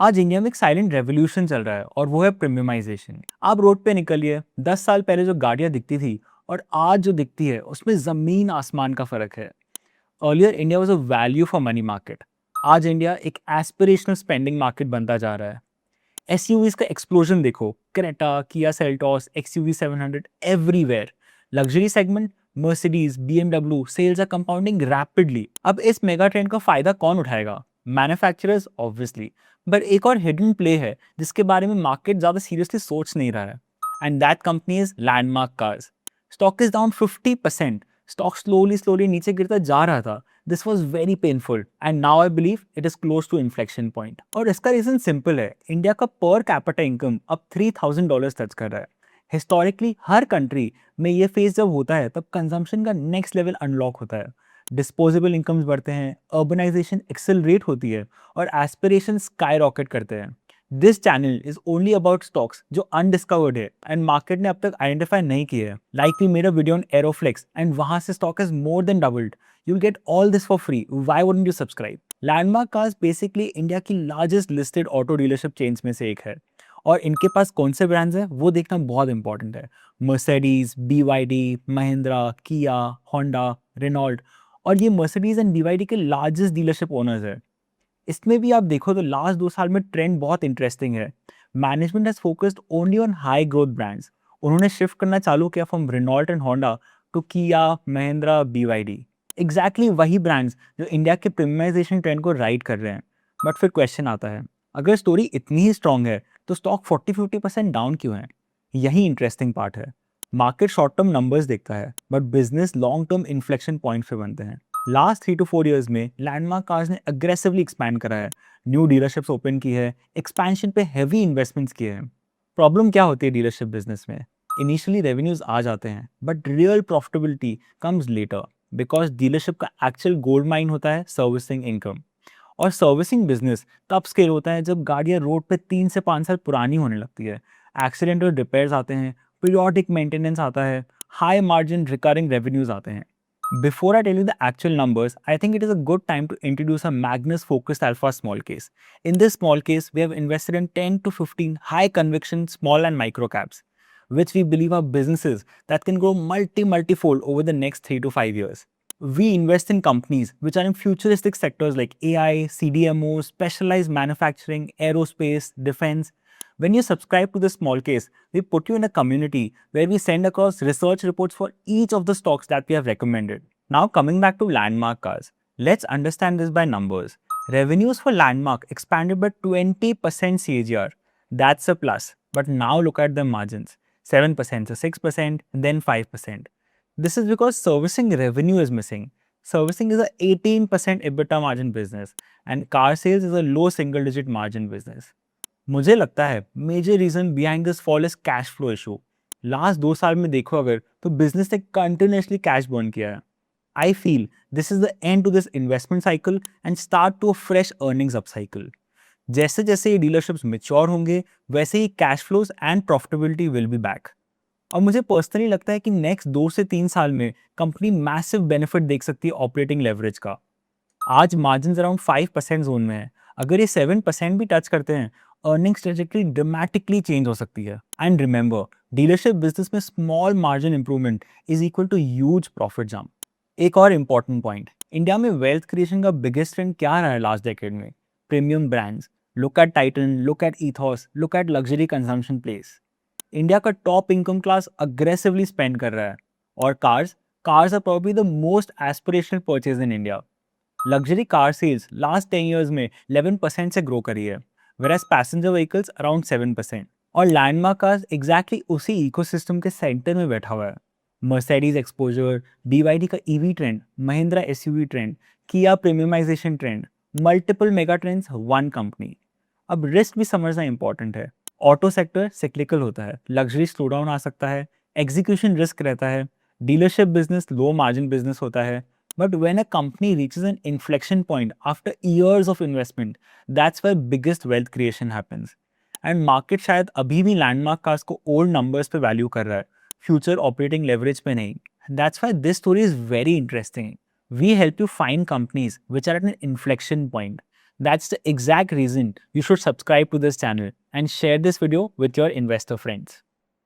आज इंडिया में एक साइलेंट रेवोल्यूशन चल रहा है और वो है प्रीमियमाइजेशन। आप रोड पे निकलिए, 10 साल पहले जो गाड़ियां दिखती थी और आज जो दिखती है उसमें जमीन आसमान का फर्क है। Earlier India was a value for money market. आज इंडिया एक एस्पिरेशनल स्पेंडिंग मार्केट बनता जा रहा है। एसयूवीज का एक्सप्लोजन देखो, Creta, Kia Seltos, XUV 700 everywhere. Luxury segment, Mercedes, BMW sales are compounding rapidly. अब इस मेगा ट्रेंड का फायदा कौन उठाएगा? मैन्युफैक्चरर्स ऑब्वियसली, बट एक और हिडन प्ले है जिसके बारे में मार्केट ज्यादा सीरियसली सोच नहीं रहा है, and that company is Landmark Cars. Stock is down 50%। Stock slowly slowly नीचे गिरता जा रहा था। This was very painful and now I believe it is close to inflection point. और इसका रीजन सिंपल है, इंडिया का पर कैपिटा इनकम अब $3,000 टच कर रहा है। हिस्टोरिकली हर कंट्री में ये फेज जब होता है तब कंजम्पशन का नेक्स्ट लेवल अनलॉक होता है। डिस्पोजेबल इनकम्स बढ़ते हैं, अर्बनाइजेशन एक्सेलरेट होती है और एस्पिरेशन स्काई रॉकेट करते हैं। This channel is only about stocks जो अनडिस्कवर्ड है एंड मार्केट ने अब तक आइडेंटिफाई नहीं किए हैं। Like we made a video on Aeroflex and वहां से stock is more than doubled. You will get all this for free, why wouldn't you subscribe? Landmark Cars basically India की largest listed auto dealership chains में से एक है और इनके पास कौन से ब्रांड्स हैं वो देखना बहुत इंपॉर्टेंट है। मर्सिडीज, BYD, महिंद्रा, किया, होंडा, रेनॉल्ट। और ये मर्सिडीज एंड BYD के लार्जेस्ट डीलरशिप ओनर्स है। इसमें भी आप देखो तो लास्ट 2 साल में ट्रेंड बहुत इंटरेस्टिंग है। Management has focused only on high growth brands. उन्होंने शिफ्ट करना चालू किया from Renault and Honda to Kia, Mahindra, BYD। Exactly वही ब्रांड्स जो इंडिया के प्रीमियमाइजेशन ट्रेंड को राइड कर रहे हैं। बट फिर क्वेश्चन आता है, अगर स्टोरी इतनी ही स्ट्रांग है तो स्टॉक 40-50% डाउन क्यों है? यही इंटरेस्टिंग पार्ट है। मार्केट शॉर्ट टर्म नंबर्स देखता है but business long term inflection point पे बनते हैं। लास्ट 3 to 4 years में लैंडमार्क कार्स ने अग्रेसिवली एक्सपैंड करा है, न्यू डीलरशिप्स ओपन की है, एक्सपेंशन पे हैवी इन्वेस्टमेंट्स किए हैं। प्रॉब्लम क्या होती है डीलरशिप बिजनेस में? इनिशियली रेवेन्यूज आ जाते हैं but real profitability comes later, because dealership का एक्चुअल गोल्ड माइन होता है सर्विसिंग इनकम। और सर्विसिंग बिजनेस तब स्केल होता है जब गाड़ियां रोड पे 3 से 5 साल पुरानी होने लगती है, एक्सीडेंट और रिपेयर्स आते हैं, पीरियोडिक मेंटेनेंस आता है, हाई मार्जिन रिकरिंग रेवेन्यूज आते हैं। Before I tell you the actual numbers, I think it is a good time to introduce a Magnus Focused Alpha small case. In this small case, we have invested in 10 to 15 high conviction small and micro caps, which we believe are businesses that can grow multi-fold over the next 3 to 5 years. We invest in companies which are in futuristic sectors like AI, CDMO, specialized manufacturing, aerospace, defense. When you subscribe to this small case, we put you in a community where we send across research reports for each of the stocks that we have recommended. Now coming back to Landmark Cars, let's understand this by numbers. Revenues for Landmark expanded by 20% CAGR. That's a plus. But now look at the margins. 7% to 6%, then 5%. This is because servicing revenue is missing. Servicing is a 18% EBITDA margin business and car sales is a low single digit margin business. मुझे लगता है major reason behind this fall is cash flow issue. Last 2 साल में देखो अगर तो business ने continuously cash burn किया है। I feel this is the end to this investment cycle and start to a fresh earnings up cycle. जैसे जैसे ये डीलरशिप्स मेच्योर होंगे वैसे ही cash flows and profitability will be back. और मुझे पर्सनली लगता है कि नेक्स्ट 2 से 3 साल में कंपनी मैसिव बेनिफिट देख सकती है ऑपरेटिंग लेवरेज का। आज मार्जिन अराउंड 5% जोन में है, अगर ये 7% भी टच करते हैं अर्निंग्स ट्रेजेक्टरी ड्रामेटिकली चेंज हो सकती है। एंड रिमेंबर, डीलरशिप बिजनेस में small margin improvement is equal to huge profit jump. एक और इंपॉर्टेंट पॉइंट, इंडिया में वेल्थ क्रिएशन का बिगेस्ट ट्रेंड क्या रहा है लास्ट डेकेड में? Premium brands. Look at Titan, look at Ethos, look at luxury consumption place. India का top income class aggressively spend कर रहा है। और cars, cars are probably the most aspirational purchase in India. Luxury car sales last 10 years में 11% से grow करी है, whereas passenger vehicles around 7%। और लैंडमार्क कार्स एग्जैक्टली उसी इकोसिस्टम के सेंटर में बैठा हुआ है। मर्सिडीज एक्सपोजर, BYD का EV trend, Mahindra SUV trend, Kia premiumisation trend, multiple mega trends one company. अब रिस्क भी समझना इंपॉर्टेंट है। ऑटो सेक्टर सिक्लिकल होता है, लग्जरी स्लो डाउन आ सकता है, एग्जीक्यूशन रिस्क रहता है। Dealership business low margin business होता है। But when a company reaches an inflection point after years of investment, that's where biggest wealth creation happens. And market शायद अभी भी लैंडमार्क कार्स को ओल्ड नंबर्स पे value कर रहा है, फ्यूचर ऑपरेटिंग लेवरेज पे नहीं। That's why this story is very interesting. We help you find companies which are at an inflection point. That's the exact reason you should subscribe to this channel and share this video with your investor friends.